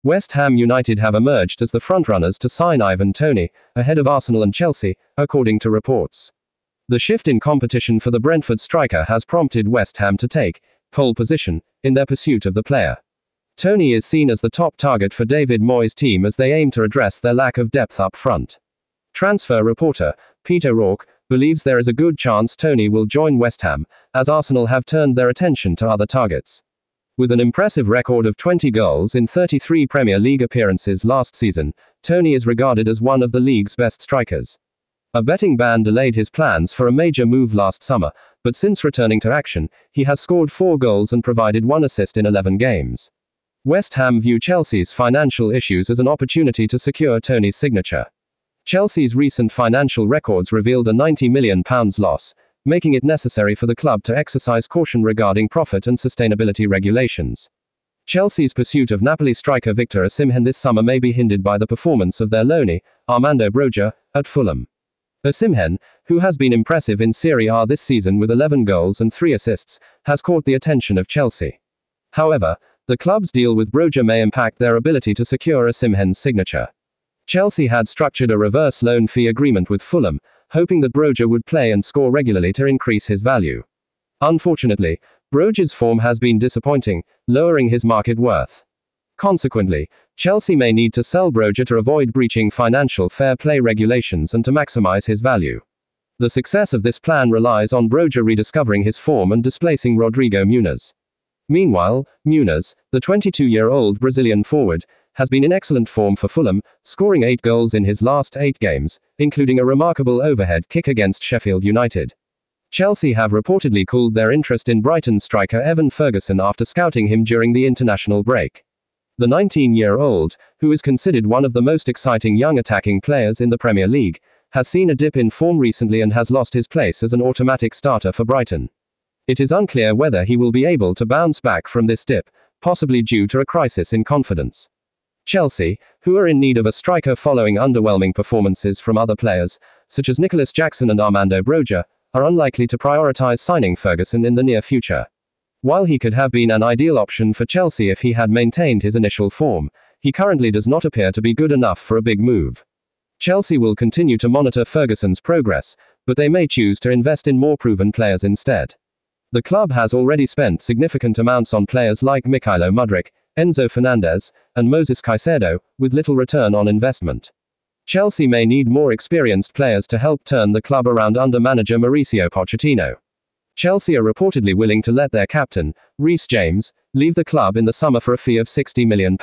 West Ham United have emerged as the frontrunners to sign Ivan Toney, ahead of Arsenal and Chelsea, according to reports. The shift in competition for the Brentford striker has prompted West Ham to take pole position in their pursuit of the player. Toney is seen as the top target for David Moyes' team as they aim to address their lack of depth up front. Transfer reporter Peter Rourke believes there is a good chance Toney will join West Ham, as Arsenal have turned their attention to other targets. With an impressive record of 20 goals in 33 Premier League appearances last season, Toney is regarded as one of the league's best strikers. A betting ban delayed his plans for a major move last summer, but since returning to action, he has scored 4 goals and provided 1 assist in 11 games. West Ham view Chelsea's financial issues as an opportunity to secure Toney's signature. Chelsea's recent financial records revealed a £90 million loss, making it necessary for the club to exercise caution regarding profit and sustainability regulations. Chelsea's pursuit of Napoli striker Victor Osimhen this summer may be hindered by the performance of their loanee, Armando Broja, at Fulham. Osimhen, who has been impressive in Serie A this season with 11 goals and 3 assists, has caught the attention of Chelsea. However, the club's deal with Broja may impact their ability to secure Osimhen's signature. Chelsea had structured a reverse loan fee agreement with Fulham, hoping that Broja would play and score regularly to increase his value. Unfortunately, Broja's form has been disappointing, lowering his market worth. Consequently, Chelsea may need to sell Broja to avoid breaching financial fair play regulations and to maximize his value. The success of this plan relies on Broja rediscovering his form and displacing Rodrigo Muniz. Meanwhile, Muniz, the 22-year-old Brazilian forward, has been in excellent form for Fulham, scoring 8 goals in his last 8 games, including a remarkable overhead kick against Sheffield United. Chelsea have reportedly cooled their interest in Brighton striker Evan Ferguson after scouting him during the international break. The 19-year-old, who is considered one of the most exciting young attacking players in the Premier League, has seen a dip in form recently and has lost his place as an automatic starter for Brighton. It is unclear whether he will be able to bounce back from this dip, possibly due to a crisis in confidence. Chelsea, who are in need of a striker following underwhelming performances from other players, such as Nicholas Jackson and Armando Broja, are unlikely to prioritise signing Ferguson in the near future. While he could have been an ideal option for Chelsea if he had maintained his initial form, he currently does not appear to be good enough for a big move. Chelsea will continue to monitor Ferguson's progress, but they may choose to invest in more proven players instead. The club has already spent significant amounts on players like Mykhailo Mudryk, Enzo Fernandez, and Moses Caicedo, with little return on investment. Chelsea may need more experienced players to help turn the club around under manager Mauricio Pochettino. Chelsea are reportedly willing to let their captain, Reece James, leave the club in the summer for a fee of £60 million.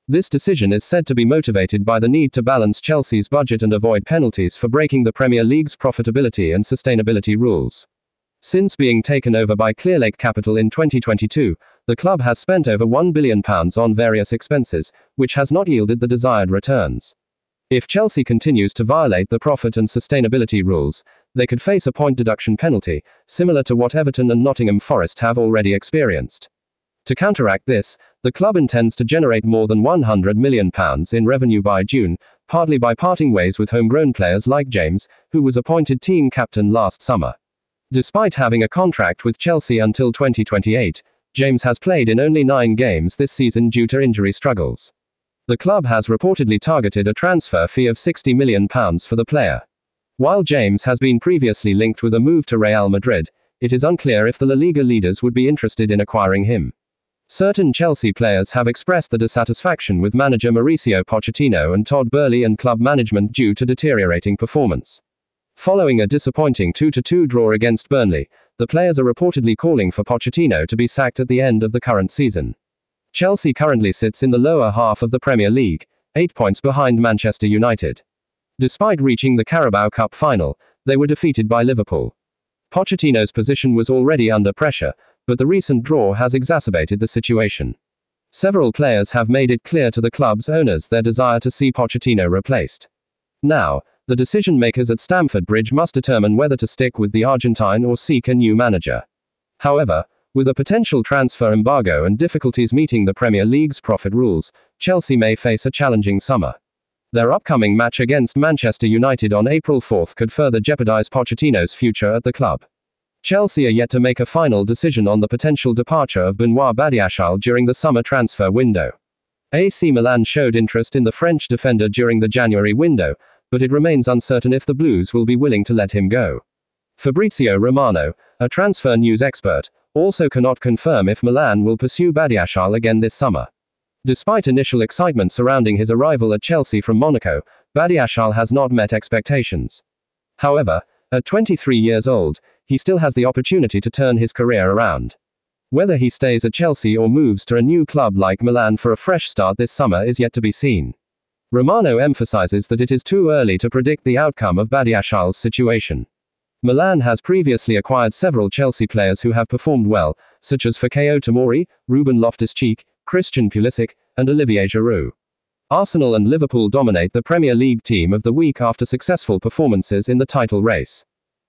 This decision is said to be motivated by the need to balance Chelsea's budget and avoid penalties for breaking the Premier League's profitability and sustainability rules. Since being taken over by Clearlake Capital in 2022, the club has spent over £1 billion on various expenses, which has not yielded the desired returns. If Chelsea continues to violate the profit and sustainability rules, they could face a point deduction penalty, similar to what Everton and Nottingham Forest have already experienced. To counteract this, the club intends to generate more than £100 million in revenue by June, partly by parting ways with homegrown players like James, who was appointed team captain last summer. Despite having a contract with Chelsea until 2028, James has played in only 9 games this season due to injury struggles. The club has reportedly targeted a transfer fee of £60 million for the player. While James has been previously linked with a move to Real Madrid, it is unclear if the La Liga leaders would be interested in acquiring him. Certain Chelsea players have expressed the dissatisfaction with manager Mauricio Pochettino and Todd Boehly and club management due to deteriorating performance. Following a disappointing 2-2 draw against Burnley, the players are reportedly calling for Pochettino to be sacked at the end of the current season. Chelsea currently sits in the lower half of the Premier League, 8 points behind Manchester United. Despite reaching the Carabao Cup final, they were defeated by Liverpool. Pochettino's position was already under pressure, but the recent draw has exacerbated the situation. Several players have made it clear to the club's owners their desire to see Pochettino replaced. Now, the decision-makers at Stamford Bridge must determine whether to stick with the Argentine or seek a new manager. However, with a potential transfer embargo and difficulties meeting the Premier League's profit rules, Chelsea may face a challenging summer. Their upcoming match against Manchester United on April 4 could further jeopardize Pochettino's future at the club. Chelsea are yet to make a final decision on the potential departure of Benoit Badiashile during the summer transfer window. AC Milan showed interest in the French defender during the January window, but it remains uncertain if the Blues will be willing to let him go. Fabrizio Romano, a transfer news expert, also cannot confirm if Milan will pursue Badiashile again this summer. Despite initial excitement surrounding his arrival at Chelsea from Monaco, Badiashile has not met expectations. However, at 23 years old, he still has the opportunity to turn his career around. Whether he stays at Chelsea or moves to a new club like Milan for a fresh start this summer is yet to be seen. Romano emphasizes that it is too early to predict the outcome of Badiashile's situation. Milan has previously acquired several Chelsea players who have performed well, such as Fikayo Tomori, Ruben Loftus-Cheek, Christian Pulisic, and Olivier Giroud. Arsenal and Liverpool dominate the Premier League team of the week after successful performances in the title race.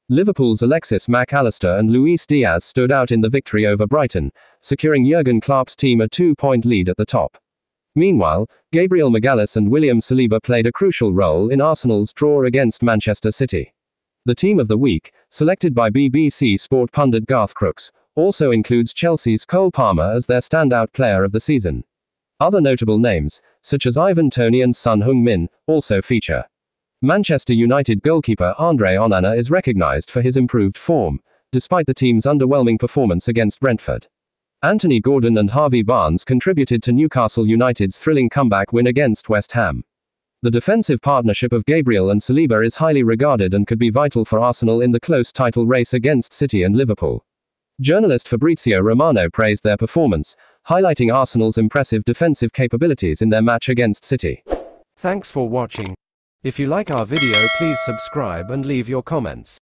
Liverpool's Alexis Mac Allister and Luis Diaz stood out in the victory over Brighton, securing Jurgen Klopp's team a 2-point lead at the top. Meanwhile, Gabriel Magalhaes and William Saliba played a crucial role in Arsenal's draw against Manchester City. The team of the week, selected by BBC Sport pundit Garth Crooks, also includes Chelsea's Cole Palmer as their standout player of the season. Other notable names, such as Ivan Toney and Son Heung-min, also feature. Manchester United goalkeeper Andre Onana is recognised for his improved form, despite the team's underwhelming performance against Brentford. Anthony Gordon and Harvey Barnes contributed to Newcastle United's thrilling comeback win against West Ham. The defensive partnership of Gabriel and Saliba is highly regarded and could be vital for Arsenal in the close title race against City and Liverpool. Journalist Fabrizio Romano praised their performance, highlighting Arsenal's impressive defensive capabilities in their match against City. Thanks for watching. If you like our video, please subscribe and leave your comments.